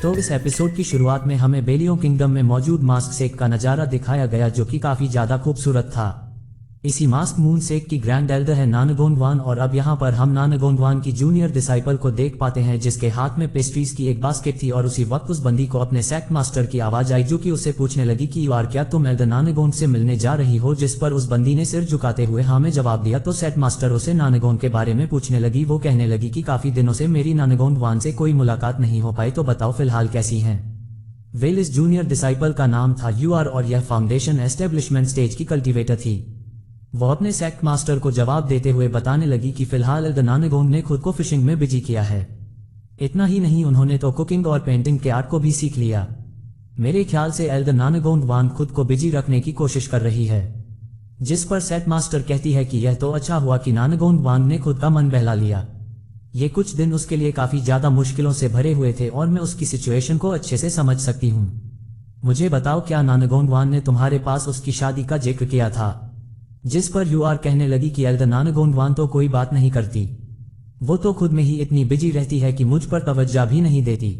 तो इस एपिसोड की शुरुआत में हमें बेलियो किंगडम में मौजूद मास्क सेक का नजारा दिखाया गया जो कि काफी ज्यादा खूबसूरत था। इसी मास्क मून सेक की ग्रैंड एल्डर है नानगोंडवान और अब यहाँ पर हम नानगोंडवान की जूनियर डिसाइपल को देख पाते हैं जिसके हाथ में पेस्ट्रीज की एक बास्केट थी और उसी वक्त उस बंदी को अपने सेक्ट मास्टर की आवाज आई जो कि उससे पूछने लगी कि यार क्या तुम एल्डर नानगोंड से मिलने जा रही हो, जिस पर उस बंदी ने सिर झुकाते हुए हाँ में जवाब दिया। तो सेक्ट मास्टर उसे नानगोंड के बारे में पूछने लगी। वो कहने लगी कि काफी दिनों से मेरी नानगोंडवान से कोई मुलाकात नहीं हो पाई, तो बताओ फिलहाल कैसी हैं। वेल इस जूनियर डिसाइपल का नाम था यूआर और यह फाउंडेशन एस्टेब्लिशमेंट स्टेज की कल्टीवेटर थी। वो अपने सेक्ट मास्टर को जवाब देते हुए बताने लगी कि फिलहाल एल्डर नानगोंड ने खुद को फिशिंग में बिजी किया है। इतना ही नहीं, उन्होंने तो कुकिंग और पेंटिंग के आर्ट को भी सीख लिया। मेरे ख्याल से एल्डर नानगोंडवान खुद को बिजी रखने की कोशिश कर रही है। जिस पर सेक्ट मास्टर कहती है कि यह तो अच्छा हुआ कि नानगोंडवान ने खुद का मन बहला लिया। ये कुछ दिन उसके लिए काफी ज्यादा मुश्किलों से भरे हुए थे और मैं उसकी सिचुएशन को अच्छे से समझ सकती हूँ। मुझे बताओ क्या नानगोंडवान ने तुम्हारे पास उसकी शादी का जिक्र किया था? जिस पर यूआर कहने लगी कि एल्डर नानगोंडवान तो कोई बात नहीं करती, वो तो खुद में ही इतनी बिजी रहती है कि मुझ पर तवज्जो भी नहीं देती।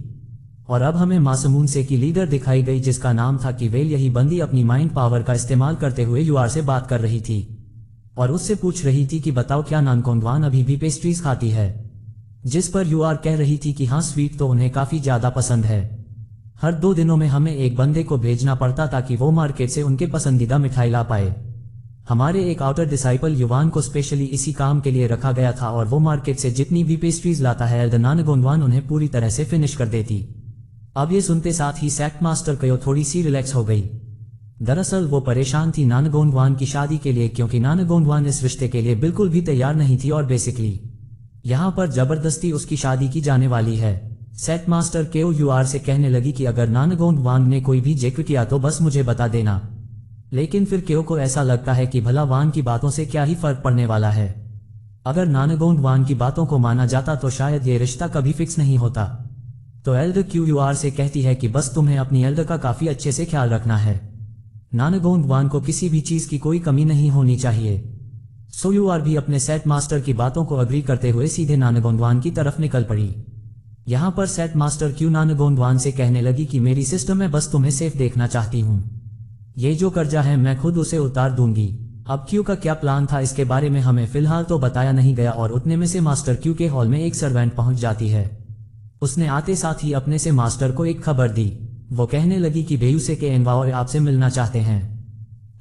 और अब हमें मासूमून से की लीडर दिखाई गई जिसका नाम था कि वेल यही बंदी अपनी माइंड पावर का इस्तेमाल करते हुए यूआर से बात कर रही थी और उससे पूछ रही थी कि बताओ क्या नानगोंडवान अभी भी पेस्ट्रीज खाती है। जिस पर यूआर कह रही थी कि हाँ स्वीट तो उन्हें काफी ज्यादा पसंद है। हर 2 दिनों में हमें एक बंदे को भेजना पड़ता ताकि वो मार्केट से उनके पसंदीदा मिठाई ला पाए। हमारे एक आउटर डिसाइपल युवान को स्पेशली इसी काम के लिए रखा गया था और वो मार्केट से जितनी भी पेस्ट्रीज लाता है एल्डर नानगोंडवान उन्हें पूरी तरह से फिनिश कर देती। अब ये सुनते साथ ही सेक्ट मास्टर को थोड़ी सी रिलैक्स हो गई। दरअसल वो परेशान थी नानगोंडवान की शादी के लिए क्योंकि नानगोंडवान इस रिश्ते के लिए बिल्कुल भी तैयार नहीं थी और बेसिकली यहाँ पर जबरदस्ती उसकी शादी की जाने वाली है। सेक्ट मास्टर केओ यूआर से कहने लगी कि अगर नानगोंडवान ने कोई भी जिक्र किया तो बस मुझे बता देना। लेकिन फिर केओ को ऐसा लगता है कि भला वान की बातों से क्या ही फर्क पड़ने वाला है। अगर नानगोंडवान की बातों को माना जाता तो शायद ये रिश्ता कभी फिक्स नहीं होता। तो एल्डर क्यू यूआर से कहती है कि बस तुम्हें अपनी एल्डर का काफी अच्छे से ख्याल रखना है। नानगोंडवान को किसी भी चीज की कोई कमी नहीं होनी चाहिए। सो यूआर भी अपने सेट मास्टर की बातों को अग्री करते हुए सीधे नानगोंडवान की तरफ निकल पड़ी। यहाँ पर सेट मास्टर क्यू नानगोंडवान से कहने लगी कि मेरी सिस्टर मैं बस तुम्हें सेफ देखना चाहती हूँ। ये जो कर्जा है मैं खुद उसे उतार दूंगी। अब क्यू का क्या प्लान था इसके बारे में हमें फिलहाल तो बताया नहीं गया और उतने में से मास्टर क्यू के हॉल में एक सर्वेंट पहुंच जाती है। उसने आते साथ ही अपने से मास्टर को एक खबर दी। वो कहने लगी कि बेयूसे के एनवाओ आपसे मिलना चाहते हैं।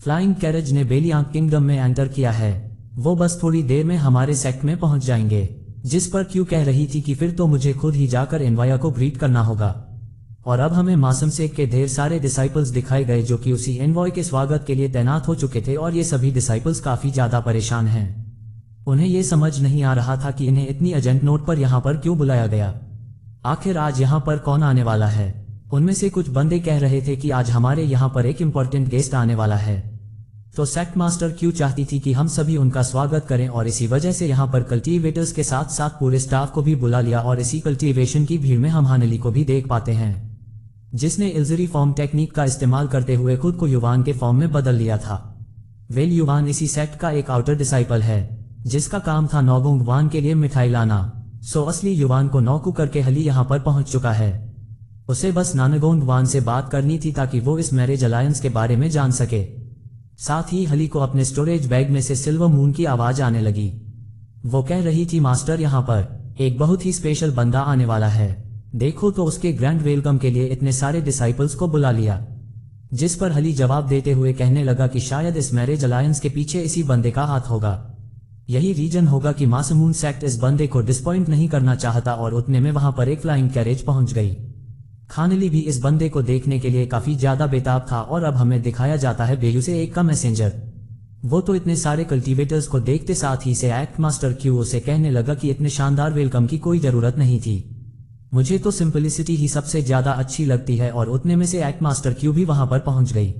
फ्लाइंग कैरेज ने बेलियांग किंगडम में एंटर किया है। वो बस थोड़ी देर में हमारे सेक्ट में पहुंच जाएंगे। जिस पर क्यू कह रही थी कि फिर तो मुझे खुद ही जाकर एनवाया को ग्रीट करना होगा। और अब हमें मासूम सेक के ढेर सारे डिसाइपल्स दिखाए गए जो कि उसी एनवॉय के स्वागत के लिए तैनात हो चुके थे और ये सभी डिसाइपल्स काफी ज्यादा परेशान हैं। उन्हें ये समझ नहीं आ रहा था कि इन्हें इतनी अर्जेंट नोट पर यहाँ पर क्यों बुलाया गया। आखिर आज यहाँ पर कौन आने वाला है। उनमें से कुछ बंदे कह रहे थे कि आज हमारे यहाँ पर एक इम्पोर्टेंट गेस्ट आने वाला है। तो सेक्ट मास्टर क्यू चाहती थी कि हम सभी उनका स्वागत करें और इसी वजह से यहाँ पर कल्टीवेटर्स के साथ साथ पूरे स्टाफ को भी बुला लिया और इसी कल्टीवेशन की भीड़ में हम हानेली को भी देख पाते हैं जिसने इल्जरी फॉर्म टेक्निक का इस्तेमाल करते हुए खुद को युवान के फॉर्म में बदल लिया था। वेल युवान इसी सेक्ट का एक आउटर डिसाइपल है जिसका काम था नानगोंडवान के लिए मिठाई लाना। सो असली युवान को नौकू करके हली यहाँ पर पहुंच चुका है। उसे बस नानगोंडवान से बात करनी थी ताकि वो इस मैरिज अलायंस के बारे में जान सके। साथ ही हली को अपने स्टोरेज बैग में से सिल्वर मून की आवाज आने लगी। वो कह रही थी मास्टर यहाँ पर एक बहुत ही स्पेशल बंदा आने वाला है, देखो तो उसके ग्रैंड वेलकम के लिए इतने सारे डिसाइपल्स को बुला लिया। जिस पर हली जवाब देते हुए कहने लगा कि शायद इस मैरिज अलायंस के पीछे इसी बंदे का हाथ होगा। यही रीजन होगा कि मासूमून सेक्ट इस बंदे को डिसपॉइंट नहीं करना चाहता और उतने में वहां पर एक फ्लाइंग कैरेज पहुंच गई। खानली भी इस बंदे को देखने के लिए काफी ज्यादा बेताब था और अब हमें दिखाया जाता है बेयू से एक का मैसेंजर। वो तो इतने सारे कल्टीवेटर्स को देखते साथ ही से एक्ट मास्टर क्यू से कहने लगा कि इतने शानदार वेलकम की कोई जरूरत नहीं थी। मुझे तो सिंपलिसिटी ही सबसे ज्यादा अच्छी लगती है और उतने में से एक्ट मास्टर क्यू भी वहां पर पहुंच गई।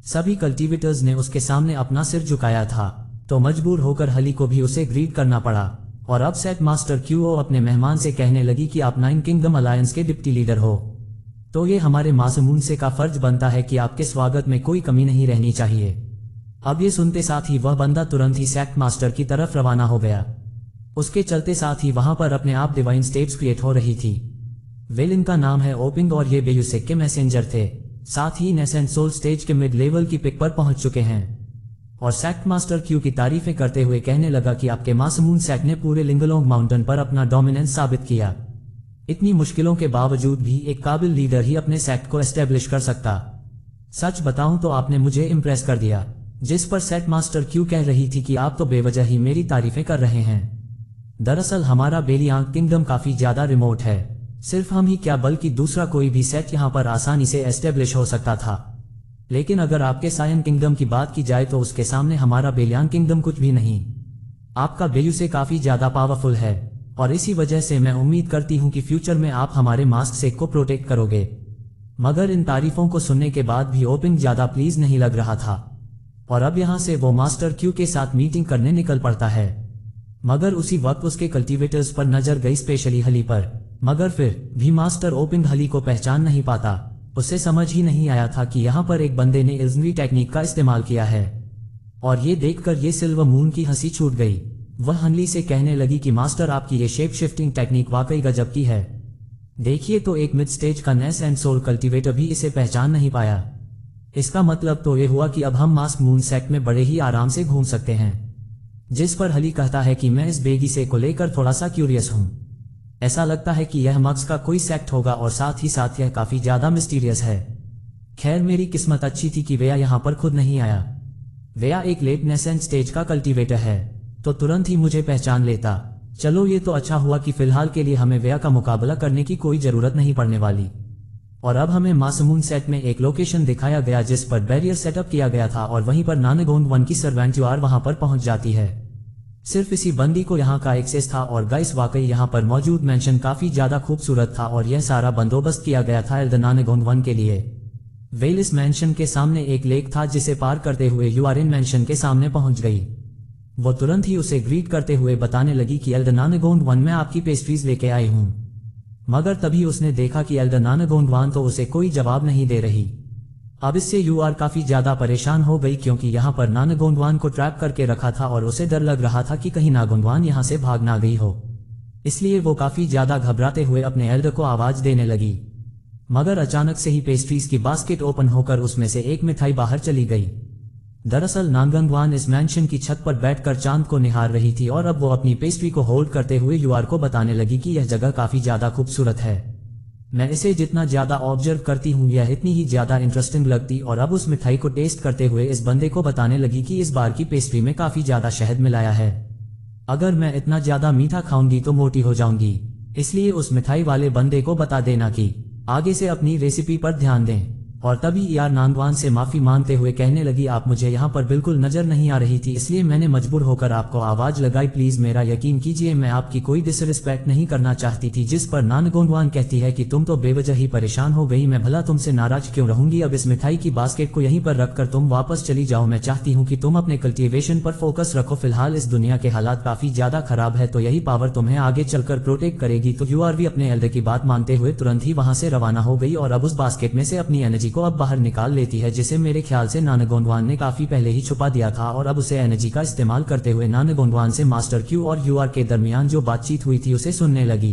सभी कल्टीवेटर्स ने उसके सामने अपना सिर झुकाया था तो मजबूर होकर हली को भी उसे ग्रीट करना पड़ा। और अब सेट मास्टर क्यू अपने मेहमान से कहने लगी कि आप 9 किंगडम अलायंस के डिप्टी लीडर हो, तो ये हमारे मासूमून से का फर्ज बनता है कि आपके स्वागत में कोई कमी नहीं रहनी चाहिए। अब ये सुनते साथ ही वह बंदा तुरंत ही सेक्ट मास्टर की तरफ रवाना हो गया। उसके चलते साथ ही वहां पर अपने आप डिवाइन स्टेट्स क्रिएट हो रही थी। विलेन का नाम है ओपिंग और ये बेयूसेक के मैसेंजर थे। साथ ही नेसेंट सोल स्टेज के मिड लेवल की पिक पर पहुंच चुके हैं। और सेक्ट मास्टर क्यू की तारीफें करते हुए कहने लगा कि आपके मासूम सेक्ट ने पूरे लिंगलोंग माउंटेन पर अपना डोमिनेंस साबित किया। इतनी मुश्किलों के बावजूद भी एक काबिल लीडर ही अपने सेक्ट को एस्टेब्लिश कर सकता। सच बताऊं तो आपने मुझे इम्प्रेस कर दिया। जिस पर सेक्ट मास्टर क्यू कह रही थी कि आप तो बेवजह ही मेरी तारीफें कर रहे हैं। दरअसल हमारा बेलियांग किंगडम काफी ज्यादा रिमोट है। सिर्फ हम ही क्या बल्कि दूसरा कोई भी सेक्ट यहाँ पर आसानी से एस्टेब्लिश हो सकता था। लेकिन अगर आपके सायन किंगडम की बात की जाए तो उसके सामने हमारा बेलियांग किंगडम कुछ भी नहीं। आपका बेयूसे काफी ज्यादा पावरफुल है और इसी वजह से मैं उम्मीद करती हूँ कि फ्यूचर में आप हमारे मास्क सेक को प्रोटेक्ट करोगे। मगर इन तारीफों को सुनने के बाद भी ओपिंग ज्यादा प्लीज नहीं लग रहा था और अब यहाँ से वो मास्टर क्यू के साथ मीटिंग करने निकल पड़ता है। मगर उसी वक्त उसके कल्टीवेटर्स पर नजर गई, स्पेशली हली पर। मगर फिर भी मास्टर ओपिंग हली को पहचान नहीं पाता। उसे समझ ही नहीं आया था कि यहाँ पर एक बंदे ने इल्जनरी टेक्निक का इस्तेमाल किया है। और ये देखकर ये सिल्वर मून की हंसी छूट गई। वह हनली से कहने लगी कि मास्टर आपकी ये शेप शिफ्टिंग टेक्निक वाकई गजब की है। देखिए तो एक मिड स्टेज का नेस एंड सोल कल्टीवेटर भी इसे पहचान नहीं पाया। इसका मतलब तो ये हुआ कि अब हम मास्क मून सेक्ट में बड़े ही आराम से घूम सकते हैं। जिस पर हली कहता है कि मैं इस बेगी से को लेकर थोड़ा सा क्यूरियस हूँ। ऐसा लगता है कि यह मग्स का कोई सेक्ट होगा और साथ ही साथ यह काफी ज्यादा मिस्टीरियस है। खैर मेरी किस्मत अच्छी थी कि वेया यहाँ पर खुद नहीं आया। वेया एक लेट नेसेंट स्टेज का कल्टीवेटर है तो तुरंत ही मुझे पहचान लेता। चलो ये तो अच्छा हुआ कि फिलहाल के लिए हमें वेया का मुकाबला करने की कोई जरूरत नहीं पड़ने वाली। और अब हमें मासूमून सेट में एक लोकेशन दिखाया गया जिस पर बैरियर सेटअप किया गया था और वहीं पर नानगोंग वन की सर्वेंट युआर वहां पर पहुंच जाती है। सिर्फ इसी बंदी को यहाँ का एक्सेस था और गाइस वाकई यहाँ पर मौजूद मेंशन काफी ज्यादा खूबसूरत था और यह सारा बंदोबस्त किया गया था एल्डर नानगोंग वन के लिए। वेलिस मेंशन के सामने एक लेक था जिसे पार करते हुए यूआरएन मेंशन के सामने पहुंच गई। वो तुरंत ही उसे ग्रीट करते हुए बताने लगी कि एल्डर नानगोंग वन में आपकी पेस्ट्रीज लेके आई हूँ। मगर तभी उसने देखा कि एल्डर नानगोंग वन तो उसे कोई जवाब नहीं दे रही। अब इससे यूआर काफी ज्यादा परेशान हो गई क्योंकि यहाँ पर नानगोंगवान को ट्रैप करके रखा था और उसे डर लग रहा था कि कहीं नागोंगवान यहाँ से भाग ना गई हो। इसलिए वो काफी ज्यादा घबराते हुए अपने एल्डर को आवाज देने लगी। मगर अचानक से ही पेस्ट्रीज की बास्केट ओपन होकर उसमें से एक मिठाई बाहर चली गई। दरअसल नागोंगवान इस मैंशन की छत पर बैठकर चांद को निहार रही थी और अब वो अपनी पेस्ट्री को होल्ड करते हुए यूआर को बताने लगी कि यह जगह काफी ज्यादा खूबसूरत है। मैं इसे जितना ज्यादा ऑब्जर्व करती हूँ यह इतनी ही ज्यादा इंटरेस्टिंग लगती। और अब उस मिठाई को टेस्ट करते हुए इस बंदे को बताने लगी कि इस बार की पेस्ट्री में काफी ज्यादा शहद मिलाया है। अगर मैं इतना ज्यादा मीठा खाऊंगी तो मोटी हो जाऊंगी, इसलिए उस मिठाई वाले बंदे को बता देना कि आगे से अपनी रेसिपी पर ध्यान दें। और तभी यार नागवान से माफी मांगते हुए कहने लगी आप मुझे यहाँ पर बिल्कुल नजर नहीं आ रही थी इसलिए मैंने मजबूर होकर आपको आवाज लगाई। प्लीज मेरा यकीन कीजिए मैं आपकी कोई डिसरिस्पेक्ट नहीं करना चाहती थी। जिस पर नागोंगवान कहती है कि तुम तो बेवजह ही परेशान हो गई, मैं भला तुमसे नाराज क्यों रहूंगी। अब इस मिठाई की बास्केट को यहीं पर रखकर तुम वापस चली जाओ। मैं चाहती हूँ कि तुम अपने कल्टीवेशन पर फोकस रखो। फिलहाल इस दुनिया के हालात काफी ज्यादा खराब है तो यही पावर तुम्हें आगे चलकर प्रोटेक्ट करेगी। तो यूआर भी अपने एल्डर की बात मानते हुए तुरंत ही वहां से रवाना हो गई और अब उस बास्केट में से अपनी एनर्जी को अब बाहर निकाल लेती है जिसे मेरे ख्याल से नागोंगवान ने काफी पहले ही छुपा दिया था। और अब उसे एनर्जी का इस्तेमाल करते हुए नागोंगवान से मास्टर क्यू और यूआर के दरमियान जो बातचीत हुई थी उसे सुनने लगी।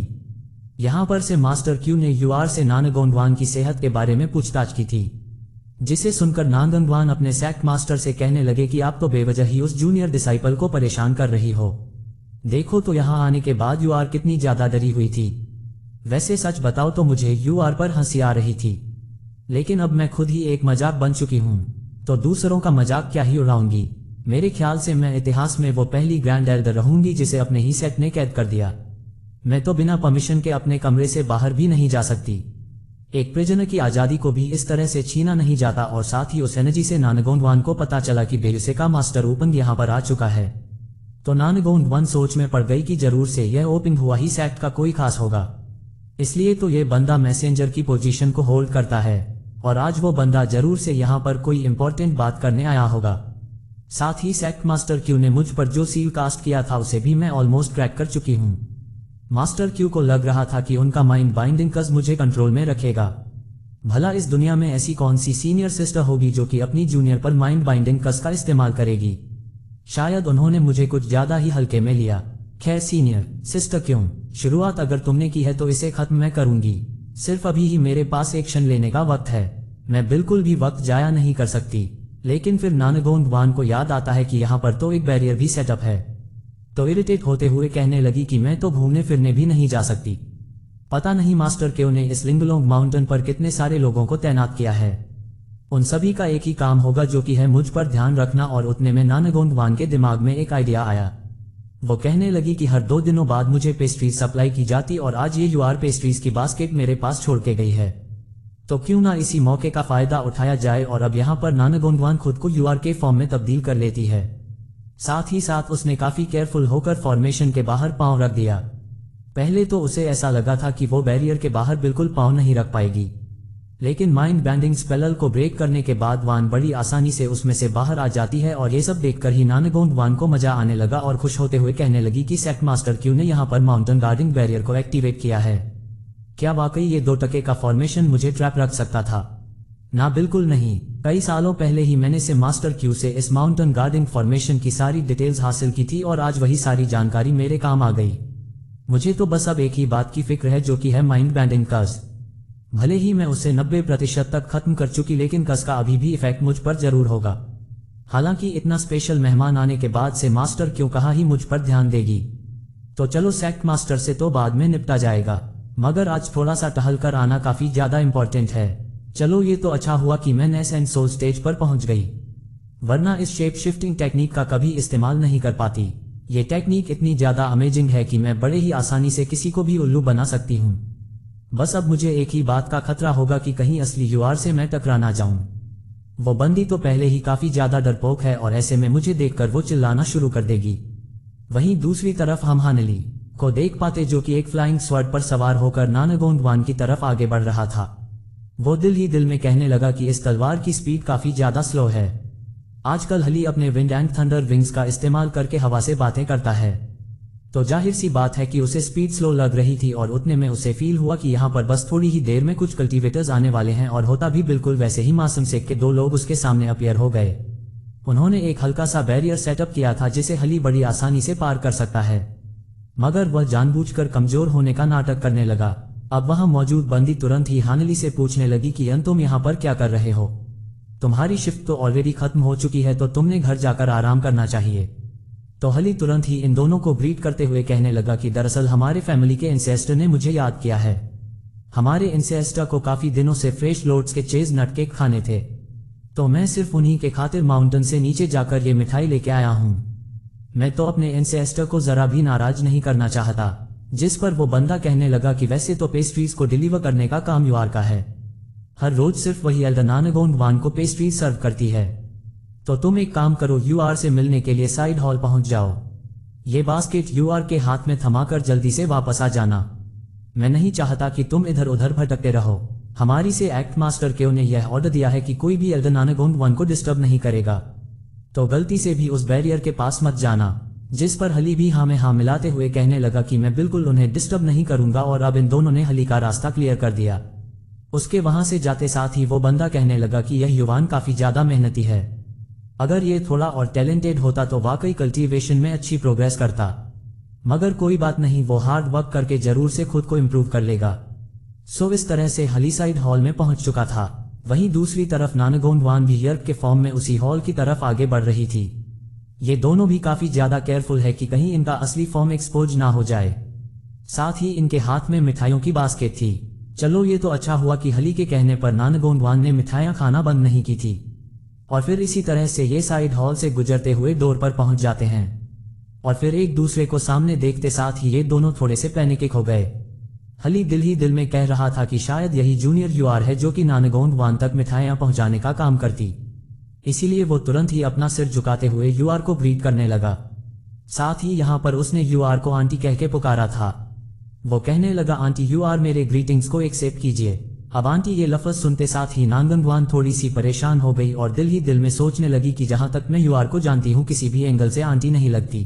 यहाँ पर से मास्टर क्यू ने यूआर से नागोंगवान की सेहत के बारे में पूछताछ की थी, जिसे सुनकर नागोंगवान अपने सेक्ट मास्टर से कहने लगे कि आप तो बेवजह ही उस जूनियर डिसाइपल को परेशान कर रही हो। देखो तो यहाँ आने के बाद यूआर कितनी ज्यादा डरी हुई थी। वैसे सच बताओ तो मुझे यूआर पर हंसी आ रही थी, लेकिन अब मैं खुद ही एक मजाक बन चुकी हूँ तो दूसरों का मजाक क्या ही उड़ाऊंगी। मेरे ख्याल से मैं इतिहास में वो पहली ग्रैंड एल्डर रहूंगी जिसे अपने ही सेट ने कैद कर दिया। मैं तो बिना परमिशन के अपने कमरे से बाहर भी नहीं जा सकती। एक प्रिजनर की आजादी को भी इस तरह से छीना नहीं जाता। और साथ ही उस एनर्जी से नागोंगवान को पता चला कि बेयुसे का मास्टर ओपिंग यहाँ पर आ चुका है तो नागोंगवान सोच में पड़ गई कि जरूर से यह ओपिंग हुआ ही सेक्ट का कोई खास होगा। इसलिए तो ये बंदा मैसेंजर की पोजीशन को होल्ड करता है और आज वो बंदा जरूर से यहाँ पर कोई इंपॉर्टेंट बात करने आया होगा। साथ ही सेक्ट मास्टर क्यू ने मुझ पर जो सील कास्ट किया था उसे भी मैं ऑलमोस्ट क्रैक कर चुकी हूँ। मास्टर क्यू को लग रहा था कि उनका माइंड बाइंडिंग कस मुझे कंट्रोल में रखेगा। भला इस दुनिया में ऐसी कौन सी सीनियर सिस्टर होगी जो कि अपनी जूनियर पर माइंड बाइंडिंग कस का इस्तेमाल करेगी। शायद उन्होंने मुझे कुछ ज्यादा ही हल्के में लिया। खैर सीनियर सिस्टर क्यों, शुरुआत अगर तुमने की है तो इसे खत्म मैं करूंगी। सिर्फ अभी ही मेरे पास एक्शन लेने का वक्त है, मैं बिल्कुल भी वक्त जाया नहीं कर सकती। लेकिन फिर नानगोंग वान को याद आता है कि यहाँ पर तो एक बैरियर भी सेटअप है, तो इरिटेट होते हुए कहने लगी कि मैं तो घूमने फिरने भी नहीं जा सकती। पता नहीं मास्टर क्यों ने इस लिंगलोंग माउंटेन पर कितने सारे लोगों को तैनात किया है, उन सभी का एक ही काम होगा जो कि है मुझ पर ध्यान रखना। और उतने में नानगोंग वान के दिमाग में एक आइडिया आया। वो कहने लगी कि हर 2 दिनों बाद मुझे पेस्ट्रीज सप्लाई की जाती और आज ये यूआर पेस्ट्रीज की बास्केट मेरे पास छोड़ के गई है, तो क्यों ना इसी मौके का फायदा उठाया जाए। और अब यहाँ पर नानगोंग वान खुद को यूआर के फॉर्म में तब्दील कर लेती है। साथ ही साथ उसने काफी केयरफुल होकर फॉर्मेशन के बाहर पांव रख दिया। पहले तो उसे ऐसा लगा था कि वो बैरियर के बाहर बिल्कुल पांव नहीं रख पाएगी, लेकिन माइंड बैंडिंग स्पेल को ब्रेक करने के बाद वान बड़ी आसानी से उसमें से बाहर आ जाती है। और ये सब देखकर ही नानगोंग वान को मजा आने लगा और खुश होते हुए कहने लगी कि सेक्ट मास्टर क्यू ने यहाँ पर माउंटेन गार्डिंग बैरियर को एक्टिवेट किया है। क्या वाकई ये 2 टके का फॉर्मेशन मुझे ट्रैप रख सकता था? ना, बिल्कुल नहीं। कई सालों पहले ही मैंने से मास्टर क्यू से इस माउंटेन गार्डिंग फॉर्मेशन की सारी डिटेल्स हासिल की थी और आज वही सारी जानकारी मेरे काम आ गई। मुझे तो बस अब एक ही बात की फिक्र है, जो कि है माइंड बैंडिंग कस। भले ही मैं उसे 90% तक खत्म कर चुकी, लेकिन कस का अभी भी इफेक्ट मुझ पर जरूर होगा। हालांकि इतना स्पेशल मेहमान आने के बाद से मास्टर क्यों कहा ही मुझ पर ध्यान देगी, तो चलो सेक्ट मास्टर से तो बाद में निपटा जाएगा, मगर आज थोड़ा सा टहल कर आना काफी ज्यादा इंपॉर्टेंट है। चलो ये तो अच्छा हुआ कि मैं नेस एंड सोल स्टेज पर पहुंच गई, वरना इस शेप शिफ्टिंग टेक्निक का कभी इस्तेमाल नहीं कर पाती। ये टेक्निक इतनी ज्यादा अमेजिंग है कि मैं बड़े ही आसानी से किसी को भी उल्लू बना सकती हूँ। बस अब मुझे एक ही बात का खतरा होगा कि कहीं असली यूआर से मैं टकरा ना जाऊं। वो बंदी तो पहले ही काफी ज्यादा डरपोक है और ऐसे में मुझे देखकर वो चिल्लाना शुरू कर देगी। वहीं दूसरी तरफ हम हानली को देख पाते, जो कि एक फ्लाइंग स्वर्ड पर सवार होकर नानगोंग वान की तरफ आगे बढ़ रहा था। वो दिल ही दिल में कहने लगा कि इस तलवार की स्पीड काफी ज्यादा स्लो है। आजकल हली अपने विंड एंड थंडर विंग्स का इस्तेमाल करके हवा से बातें करता है, तो जाहिर सी बात है कि उसे स्पीड स्लो लग रही थी। और उतने में उसे फील हुआ कि यहाँ पर बस थोड़ी ही देर में कुछ कल्टीवेटर्स आने वाले हैं। और होता भी बिल्कुल वैसे ही मासूम सेक के 2 लोग उसके सामने अपीयर हो गए। उन्होंने एक हल्का सा बैरियर सेटअप किया था जिसे हली बड़ी आसानी से पार कर सकता है, मगर वह जानबूझकर कमजोर होने का नाटक करने लगा। अब वहां मौजूद बंदी तुरंत ही हानली से पूछने लगी कि तुम यहाँ पर क्या कर रहे हो? तुम्हारी शिफ्ट तो ऑलरेडी खत्म हो चुकी है, तो तुमने घर जाकर आराम करना चाहिए। तो हली तुरंत ही इन दोनों को ग्रीट करते हुए कहने लगा कि दरअसल हमारे फैमिली के इंसेस्टर ने मुझे याद किया है। हमारे इंसेस्टर को काफी दिनों से फ्रेश लोट्स के चेज नट केक खाने थे, तो मैं सिर्फ उन्हीं के खातिर माउंटेन से नीचे जाकर ये मिठाई लेके आया हूँ। मैं तो अपने इंसेस्टर को जरा भी नाराज नहीं करना चाहता। जिस पर वो बंदा कहने लगा कि वैसे तो पेस्ट्रीज को डिलीवर करने का काम यूआर का है, हर रोज सिर्फ वही एल्डर नानगोंग वान को पेस्ट्रीज सर्व करती है। तो तुम एक काम करो, यूआर से मिलने के लिए साइड हॉल पहुंच जाओ। ये बास्केट यूआर के हाथ में थमाकर जल्दी से वापस आ जाना। मैं नहीं चाहता कि तुम इधर उधर भटकते रहो। हमारी से एक्ट मास्टर केओ ने यह ऑर्डर दिया है कि कोई भी एल्डर नानगोंग वान को डिस्टर्ब नहीं करेगा, तो गलती से भी उस बैरियर के पास मत जाना। जिस पर हली भी हाँ में हाँ मिलाते हुए कहने लगा कि मैं बिल्कुल उन्हें डिस्टर्ब नहीं करूंगा। और अब इन दोनों ने हली का रास्ता क्लियर कर दिया। उसके वहां से जाते साथ ही वो बंदा कहने लगा कि यह युवान काफी ज्यादा मेहनती है, अगर ये थोड़ा और टैलेंटेड होता तो वाकई कल्टीवेशन में अच्छी प्रोग्रेस करता, मगर कोई बात नहीं, वो हार्ड वर्क करके जरूर से खुद को इम्प्रूव कर लेगा। सो इस तरह से हली साइड हॉल में पहुंच चुका था। वहीं दूसरी तरफ नानगोंग वान भी यर्क के फॉर्म में उसी हॉल की तरफ आगे बढ़ रही थी। ये दोनों भी काफी ज्यादा केयरफुल है कि कहीं इनका असली फॉर्म एक्सपोज ना हो जाए। साथ ही इनके हाथ में मिठाइयों की बास्केट थी। चलो ये तो अच्छा हुआ कि हली के कहने पर नानगोंग वान ने मिठाइयां खाना बंद नहीं की थी। और फिर इसी तरह से ये साइड हॉल से गुजरते हुए डोर पर पहुंच जाते हैं और फिर एक दूसरे को सामने देखते साथ ही ये दोनों थोड़े से पैनिक हो गए। हली दिल ही दिल में कह रहा था कि शायद यही जूनियर यूआर है जो कि नानगोंग वान तक मिठाइयां पहुंचाने का काम करती। इसीलिए वो तुरंत ही अपना सिर झुकाते हुए यूआर को ग्रीट करने लगा। साथ ही यहाँ पर उसने यूआर को आंटी कह के पुकारा था। वो कहने लगा, आंटी यूआर मेरे ग्रीटिंग्स को एक्सेप्ट कीजिए। अब आंटी ये लफ्ज सुनते साथ ही नानगोंग वान थोड़ी सी परेशान हो गई और दिल ही दिल में सोचने लगी कि जहां तक मैं यूआर को जानती हूँ किसी भी एंगल से आंटी नहीं लगती,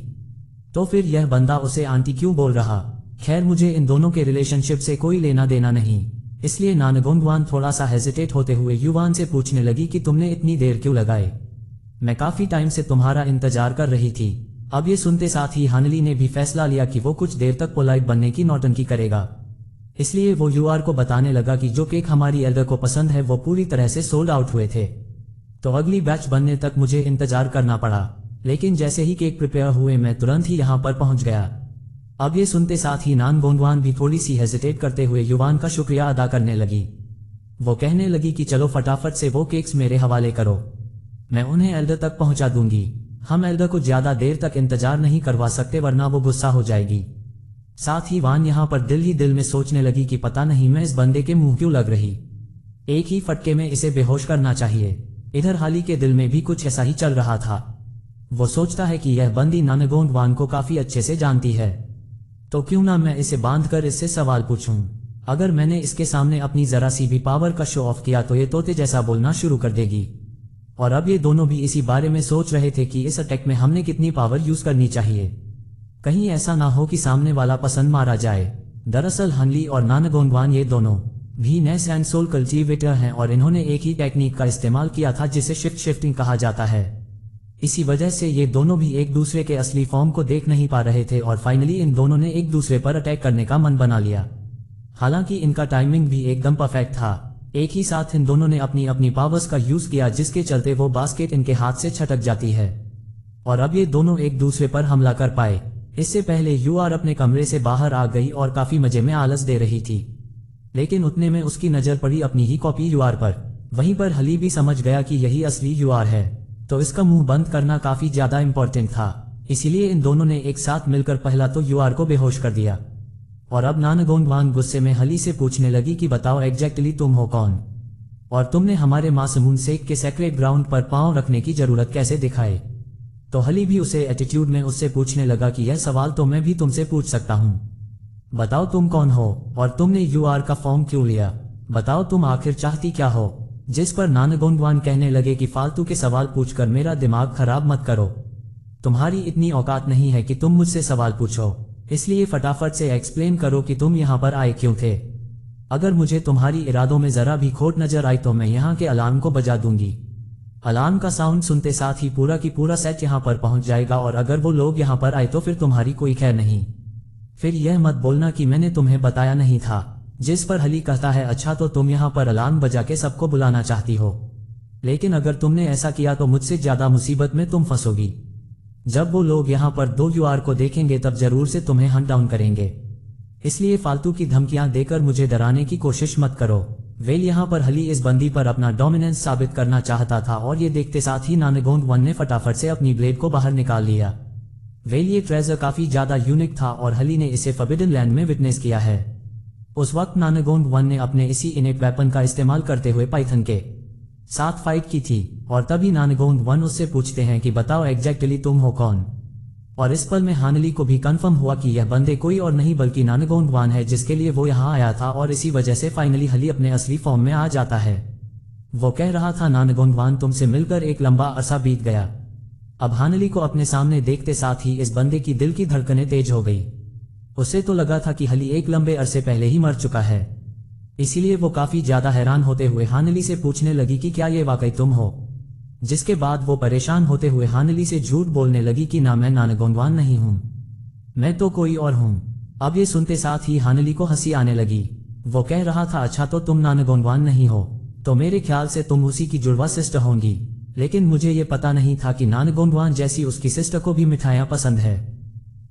तो फिर यह बंदा उसे आंटी क्यों बोल रहा। खैर मुझे इन दोनों के रिलेशनशिप से कोई लेना देना नहीं, इसलिए नानगोंग वान थोड़ा सा हेजिटेट होते हुए युवान से पूछने लगी कि तुमने इतनी देर क्यों लगाए, मैं काफी टाइम से तुम्हारा इंतजार कर रही थी। अब ये सुनते साथ ही हानली ने भी फैसला लिया कि वो कुछ देर तक पोलाइट बनने की नौटंकी करेगा। इसलिए वो यूआर को बताने लगा कि जो केक हमारी एल्डर को पसंद है वो पूरी तरह से सोल्ड आउट हुए थे। तो अगली बैच बनने तक मुझे इंतजार करना पड़ा, लेकिन जैसे ही केक प्रिपेयर हुए मैं तुरंत ही यहाँ पर पहुँच गया। अब ये सुनते साथ ही नानगोंगवान भी थोड़ी सी हेजिटेट करते हुए युवान का शुक्रिया अदा करने लगी। वो कहने लगी कि चलो फटाफट से वो केक्स मेरे हवाले करो, मैं उन्हें एल्डर तक पहुंचा दूंगी। हम एल्डर को ज्यादा देर तक इंतजार नहीं करवा सकते वरना वो गुस्सा हो जाएगी। साथ ही वान यहाँ पर दिल ही दिल में सोचने लगी कि पता नहीं मैं इस बंदे के मुंह क्यों लग रही, एक ही फटके में इसे बेहोश करना चाहिए। इधर हाली के दिल में भी कुछ ऐसा ही चल रहा था। वो सोचता है कि यह बंदी नानगोंगवान को काफी अच्छे से जानती है, तो क्यों ना मैं इसे बांधकर इससे सवाल पूछूं। अगर मैंने इसके सामने अपनी जरा सी भी पावर का शो ऑफ किया तो ये तोते जैसा बोलना शुरू कर देगी। और अब ये दोनों भी इसी बारे में सोच रहे थे कि इस अटैक में हमने कितनी पावर यूज करनी चाहिए, कहीं ऐसा ना हो कि सामने वाला पसंद मारा जाए। दरअसल हनली और नानगोंगवान ये दोनों भी नेस एंड सोल कल्टीवेटर हैं और इन्होंने एक ही टेक्निक का इस्तेमाल किया था जिसे शिफ्ट शिफ्टिंग कहा जाता है। इसी वजह से ये दोनों भी एक दूसरे के असली फॉर्म को देख नहीं पा रहे थे और फाइनली इन दोनों ने एक दूसरे पर अटैक करने का मन बना लिया। हालांकि इनका टाइमिंग भी एकदम परफेक्ट था। एक ही साथ इन दोनों ने अपनी अपनी पावर्स का यूज किया जिसके चलते वो बास्केट इनके हाथ से छटक जाती है और अब ये दोनों एक दूसरे पर हमला कर पाए। इससे पहले यूआर अपने कमरे से बाहर आ गई और काफी मजे में आलस दे रही थी, लेकिन उतने में उसकी नजर पड़ी अपनी ही कॉपी यूआर पर। वहीं पर हली भी समझ गया कि यही असली यूआर है, तो इसका मुंह बंद करना काफी ज्यादा इंपॉर्टेंट था। इसीलिए इन दोनों ने एक साथ मिलकर पहला तो यूआर को बेहोश कर दिया और अब नानगोंगवान गुस्से में हली से पूछने लगी कि बताओ एग्जैक्टली तुम हो कौन और तुमने हमारे मासूम सेक के सेक्रेट ग्राउंड पर पांव रखने की जरूरत कैसे दिखाए। तो हली भी उसे एटीट्यूड में उससे पूछने लगा कि यह सवाल तो मैं भी तुमसे पूछ सकता हूँ, बताओ तुम कौन हो और तुमने यूआर का फॉर्म क्यों लिया, बताओ तुम आखिर चाहती क्या हो। जिस पर नानगोंगवान कहने लगे कि फालतू के सवाल पूछकर मेरा दिमाग खराब मत करो, तुम्हारी इतनी औकात नहीं है कि तुम मुझसे सवाल पूछो, इसलिए फटाफट से एक्सप्लेन करो कि तुम यहाँ पर आए क्यों थे। अगर मुझे तुम्हारी इरादों में जरा भी खोट नजर आई तो मैं यहाँ के अलार्म को बजा दूंगी। अलार्म का साउंड सुनते साथ ही पूरा की पूरा सेट यहाँ पर पहुंच जाएगा और अगर वो लोग यहाँ पर आए तो फिर तुम्हारी कोई खैर नहीं। फिर यह मत बोलना कि मैंने तुम्हें बताया नहीं था। जिस पर हली कहता है अच्छा तो तुम यहाँ पर अलार्म बजा के सबको बुलाना चाहती हो, लेकिन अगर तुमने ऐसा किया तो मुझसे ज्यादा मुसीबत में तुम फंसोगी। जब वो लोग यहाँ पर 2 यूआर को देखेंगे तब जरूर से तुम्हें हंट डाउन करेंगे, इसलिए फालतू की धमकियां देकर मुझे डराने की कोशिश मत करो। वेल यहाँ पर हली इस बंदी पर अपना डोमिनेंस साबित करना चाहता था और ये देखते साथ ही नानगोंगवान ने फटाफट से अपनी ब्लेड को बाहर निकाल लिया। वेल ये ट्रेजर काफी ज्यादा यूनिक था और हली ने इसे फॉरबिडन लैंड में विटनेस किया है। उस वक्त नानगोंगवान ने अपने इसी इनेट वेपन का इस्तेमाल करते हुए पाइथन के साथ फाइट की थी और तभी नानगोंगवान उससे पूछते हैं कि बताओ एग्जैक्टली तुम हो कौन। और इस पल में हानली को भी कंफर्म हुआ कि यह बंदे कोई और नहीं बल्कि नानगोंगवान है जिसके लिए वो यहाँ आया था और इसी वजह से फाइनली हली अपने असली फॉर्म में आ जाता है। वो कह रहा था नानगोंगवान तुमसे मिलकर एक लंबा अरसा बीत गया। अब हानली को अपने सामने देखते साथ ही इस बंदे की दिल की धड़कनें तेज हो गई। उसे तो लगा था कि हली एक लंबे अरसे पहले ही मर चुका है, इसीलिए वो काफी ज्यादा हैरान होते हुए हानली से पूछने लगी कि क्या ये वाकई तुम हो। जिसके बाद वो परेशान होते हुए हानली से झूठ बोलने लगी कि ना मैं नानगोंगवान नहीं हूँ, मैं तो कोई और हूँ। अब ये सुनते साथ ही हानली को हंसी आने लगी। वो कह रहा था अच्छा तो तुम नानगोंगवान नहीं हो तो मेरे ख्याल से तुम उसी की जुड़वा सिस्टर होंगी, लेकिन मुझे ये पता नहीं था कि नानगोंगवान जैसी उसकी सिस्टर को भी मिठाइयाँ पसंद है।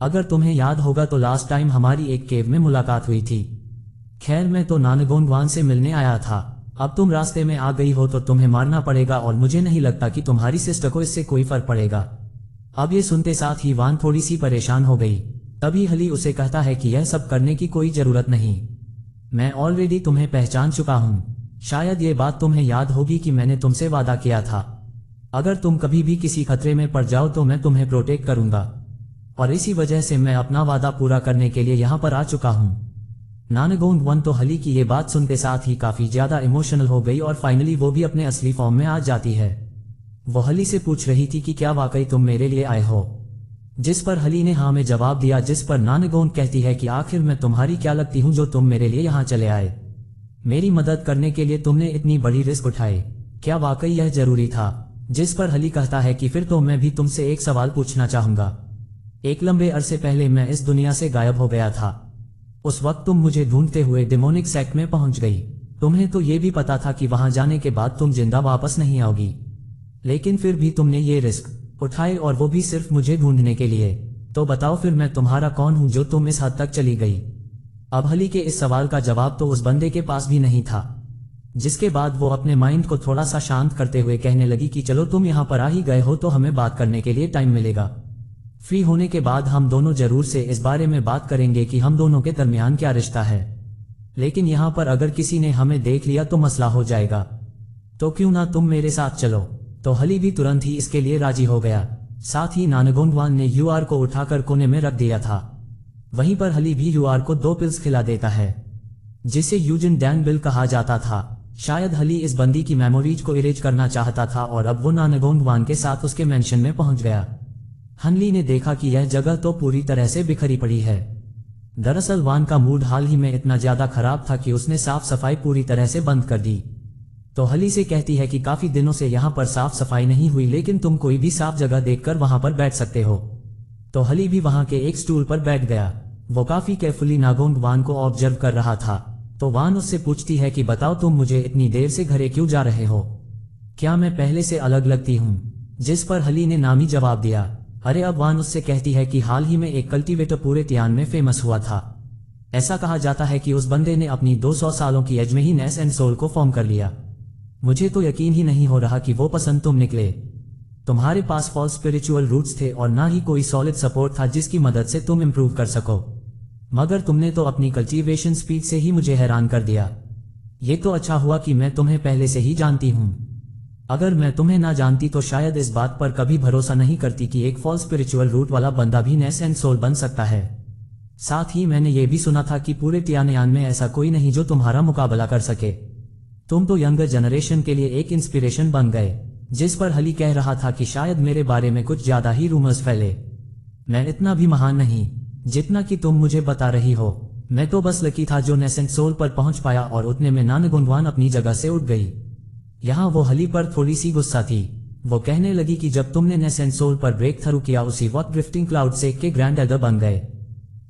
अगर तुम्हें याद होगा तो लास्ट टाइम हमारी एक केव में मुलाकात हुई थी। खैर मैं तो नानगोंगवान से मिलने आया था, अब तुम रास्ते में आ गई हो तो तुम्हें मारना पड़ेगा और मुझे नहीं लगता कि तुम्हारी सिस्टर को इससे कोई फर्क पड़ेगा। अब ये सुनते साथ ही वान थोड़ी सी परेशान हो गई। तभी हली उसे कहता है कि यह सब करने की कोई जरूरत नहीं, मैं ऑलरेडी तुम्हें पहचान चुका हूँ। शायद ये बात तुम्हें याद होगी कि मैंने तुमसे वादा किया था अगर तुम कभी भी किसी खतरे में पड़ जाओ तो मैं तुम्हें प्रोटेक्ट करूंगा, और इसी वजह से मैं अपना वादा पूरा करने के लिए यहाँ पर आ चुका हूँ। नानगोंगवान तो हली की ये बात सुनते साथ ही काफी ज्यादा इमोशनल हो गई और फाइनली वो भी अपने असली फॉर्म में आ जाती है। वो हली से पूछ रही थी कि क्या वाकई तुम मेरे लिए आए हो, जिस पर हली ने हाँ में जवाब दिया, जिस पर नानगोंग कहती है कि आखिर मैं तुम्हारी क्या लगती हूँ जो तुम मेरे लिए यहाँ चले आए। मेरी मदद करने के लिए तुमने इतनी बड़ी रिस्क उठाई, क्या वाकई यह जरूरी था। जिस पर हली कहता है कि फिर तो मैं भी तुमसे एक सवाल पूछना चाहूंगा। एक लंबे अरसे पहले मैं इस दुनिया से गायब हो गया था, उस वक्त तुम मुझे ढूंढते हुए डेमोनिक सेक्ट में पहुंच गई। तुम्हें तो ये भी पता था कि वहां जाने के बाद तुम जिंदा वापस नहीं आओगी, लेकिन फिर भी तुमने ये रिस्क उठाए, और वो भी सिर्फ मुझे ढूंढने के लिए। तो बताओ फिर मैं तुम्हारा कौन हूं जो तुम इस हद तक चली गई? अब हली के इस सवाल का जवाब तो उस बंदे के पास भी नहीं था, जिसके बाद वो अपने माइंड को थोड़ा सा शांत करते हुए कहने लगी कि चलो तुम यहाँ पर आ ही गए हो तो हमें बात करने के लिए टाइम मिलेगा। फ्री होने के बाद हम दोनों जरूर से इस बारे में बात करेंगे कि हम दोनों के दरमियान क्या रिश्ता है, लेकिन यहाँ पर अगर किसी ने हमें देख लिया तो मसला हो जाएगा, तो क्यों ना तुम मेरे साथ चलो। तो हली भी तुरंत ही इसके लिए राजी हो गया। साथ ही नानगोंडवान ने यूआर को उठाकर कोने में रख दिया था। वहीं पर हली भी यूआर को 2 पिल्स खिला देता है, जिसे यूजिन डैन बिल कहा जाता था। शायद हली इस बंदी की मेमोरीज को इरेज करना चाहता था, और अब वो नानगोंडवान के साथ उसके मेंशन में पहुंच गया। हनली ने देखा कि यह जगह तो पूरी तरह से बिखरी पड़ी है। दरअसल वान का मूड हाल ही में इतना ज्यादा खराब था कि उसने साफ सफाई पूरी तरह से बंद कर दी। तो हली से कहती है कि काफी दिनों से यहाँ पर साफ सफाई नहीं हुई, लेकिन तुम कोई भी साफ जगह देखकर वहां पर बैठ सकते हो। तो हली भी वहां के एक स्टूल पर बैठ गया। वो काफी केयरफुली नागोंडवान को ऑब्जर्व कर रहा था। तो वान उससे पूछती है कि बताओ तुम मुझे इतनी देर से घरे क्यों जा रहे हो? क्या मैं पहले से अलग लगती हूँ? जिस पर हली ने नामी जवाब दिया। अरे अब वान उससे कहती है कि हाल ही में एक कल्टीवेटर पूरे तियान में फेमस हुआ था। ऐसा कहा जाता है कि उस बंदे ने अपनी 200 सालों की एज में ही नेस एंड सोल को फॉर्म कर लिया। मुझे तो यकीन ही नहीं हो रहा कि वो पसंद तुम निकले। तुम्हारे पास फॉल्स स्पिरिचुअल रूट्स थे और ना ही कोई सॉलिड सपोर्ट था जिसकी मदद से तुम इम्प्रूव कर सको, मगर तुमने तो अपनी कल्टीवेशन स्पीड से ही मुझे हैरान कर दिया। ये तो अच्छा हुआ कि मैं तुम्हें पहले से ही जानती हूँ। अगर मैं तुम्हें ना जानती तो शायद इस बात पर कभी भरोसा नहीं करती कि एक फॉल्स स्पिरिचुअल रूट वाला बंदा भी नेस एंड सोल बन सकता है। साथ ही मैंने ये भी सुना था कि पूरे तियानयान में ऐसा कोई नहीं जो तुम्हारा मुकाबला कर सके। तुम तो यंगर जनरेशन के लिए एक इंस्पिरेशन बन गए। जिस पर हली कह रहा था कि शायद मेरे बारे में कुछ ज्यादा ही रूमर्स फैले। मैं इतना भी महान नहीं जितना कि तुम मुझे बता रही हो। मैं तो बस लकी था जो नेस एंड सोल पर पहुंच पाया, और उतने में नानगोंडवान अपनी जगह से उठ गई। यहाँ वो हली पर थोड़ी सी गुस्सा थी। वो कहने लगी कि जब तुमने नेस एंड सोल पर ब्रेक थ्रू किया उसी वक्त ड्रिफ्टिंग क्लाउड सेक के ग्रैंड एल्डर बन गए।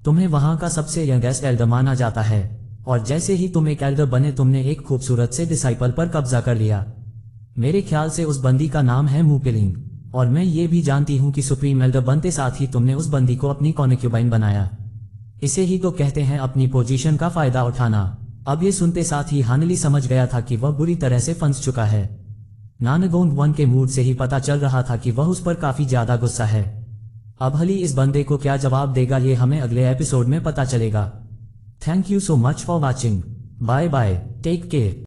तुम्हें वहां का सबसे यंगेस्ट एल्डर माना जाता है, और जैसे ही तुम एक एल्डर बने तुमने एक खूबसूरत से डिसाइपल पर कब्जा कर लिया। मेरे ख्याल से उस बंदी का नाम है मूपिलिंग, और मैं ये भी जानती हूँ कि सुप्रीम एल्डर बनते साथ ही तुमने उस बंदी को अपनी कॉन्क्यूबाइन बनाया। इसे ही तो कहते हैं अपनी पोजीशन का फायदा उठाना। अब ये सुनते साथ ही हानली समझ गया था कि वह बुरी तरह से फंस चुका है। नानगोंडवान के मूड से ही पता चल रहा था कि वह उस पर काफी ज्यादा गुस्सा है। अब हली इस बंदे को क्या जवाब देगा ये हमें अगले एपिसोड में पता चलेगा। Thank you so much for watching. Bye bye, take care.